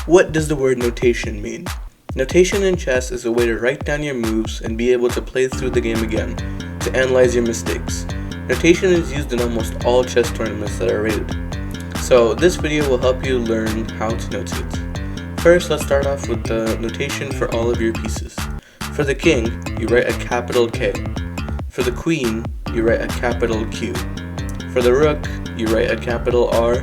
What does the word notation mean? Notation in chess is a way to write down your moves and be able to play through the game again, to analyze your mistakes. Notation is used in almost all chess tournaments that are rated. So this video will help you learn how to notate. First, let's start off with the notation for all of your pieces. For the king, you write a capital K. For the queen, you write a capital Q. For the rook, you write a capital R.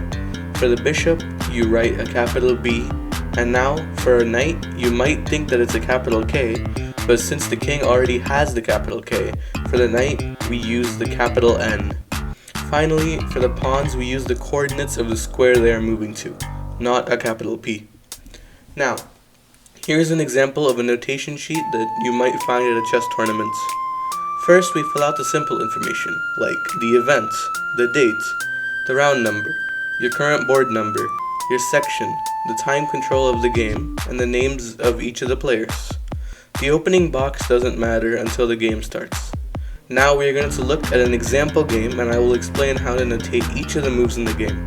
For the bishop, you write a capital B. And now, for a knight, you might think that it's a capital K, but since the king already has the capital K, for the knight, we use the capital N. Finally, for the pawns, we use the coordinates of the square they are moving to, not a capital P. Now, here's an example of a notation sheet that you might find at a chess tournament. First, we fill out the simple information, like the event, the date, the round number, your current board number, your section, the time control of the game, and the names of each of the players. The opening box doesn't matter until the game starts. Now we are going to look at an example game and I will explain how to notate each of the moves in the game.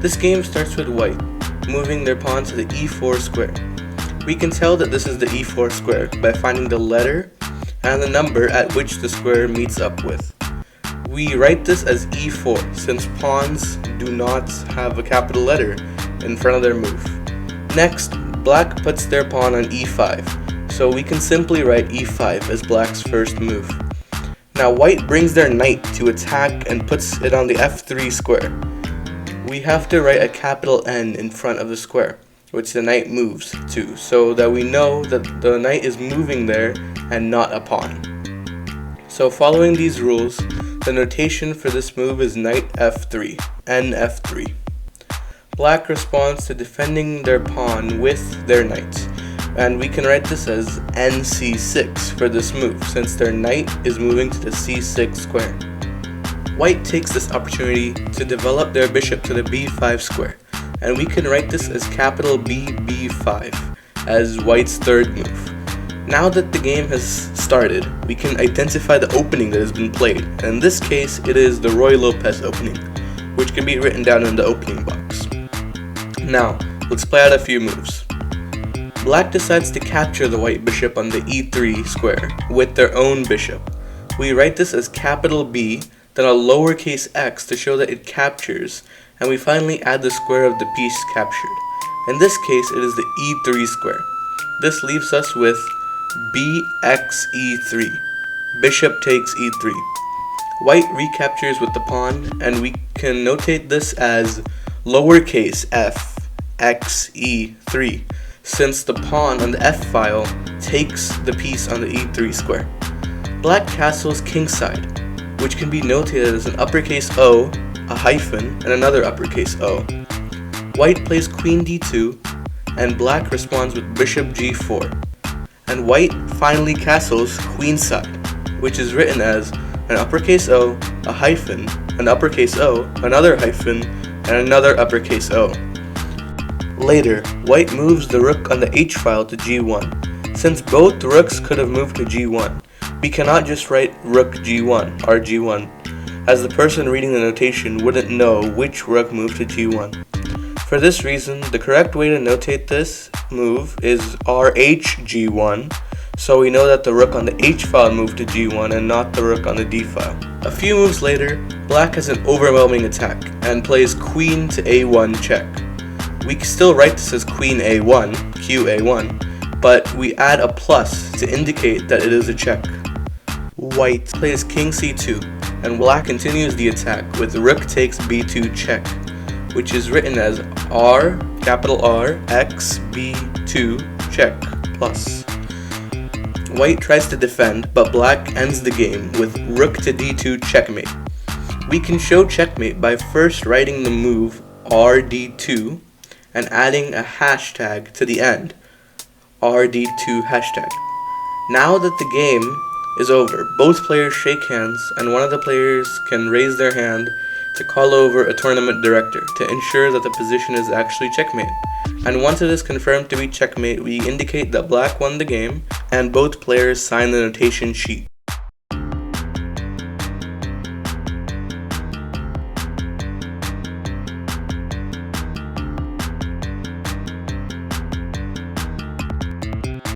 This game starts with white, moving their pawn to the e4 square. We can tell that this is the e4 square by finding the letter and the number at which the square meets up with. We write this as e4 since pawns do not have a capital letter in front of their move. Next, black puts their pawn on e5, so we can simply write e5 as black's first move. Now white brings their knight to attack and puts it on the f3 square. We have to write a capital N in front of the square, which the knight moves to, so that we know that the knight is moving there and not a pawn. So following these rules, the notation for this move is knight f3, nf3. Black responds to defending their pawn with their knight, and we can write this as nc6 for this move, since their knight is moving to the c6 square. White takes this opportunity to develop their bishop to the b5 square, and we can write this as capital b5 as white's third move. Now that the game has started, we can identify the opening that has been played, and in this case it is the Roy Lopez opening, which can be written down in the opening box. Now, let's play out a few moves. Black decides to capture the white bishop on the e3 square with their own bishop. We write this as capital B, then a lowercase x to show that it captures, and we finally add the square of the piece captured. In this case, it is the e3 square. This leaves us with bxe3. Bishop takes e3. White recaptures with the pawn, and we can notate this as lowercase f xe3, since the pawn on the f file takes the piece on the e3 square. Black castles kingside, which can be notated as an uppercase O, a hyphen, and another uppercase O. White plays queen d2, and black responds with bishop g4. And white finally castles queenside, which is written as an uppercase O, a hyphen, an uppercase O, another hyphen, and another uppercase O. Later, white moves the rook on the h file to g1. Since both rooks could have moved to g1, we cannot just write rook g1, rg1, as the person reading the notation wouldn't know which rook moved to g1. For this reason, the correct way to notate this move is rhg1, so we know that the rook on the h file moved to g1 and not the rook on the d file. A few moves later, black has an overwhelming attack and plays queen to a1 check. We can still write this as queen a1, qa1, but we add a plus to indicate that it is a check. White plays king c2, and black continues the attack with rook takes b2 check, which is written as r, capital R, x, b2 check plus. White tries to defend, but black ends the game with rook to d2 checkmate. We can show checkmate by first writing the move rd2 and adding a hashtag to the end, rd2 hashtag. Now that the game is over, both players shake hands and one of the players can raise their hand to call over a tournament director to ensure that the position is actually checkmate. And once it is confirmed to be checkmate, we indicate that black won the game and both players sign the notation sheet.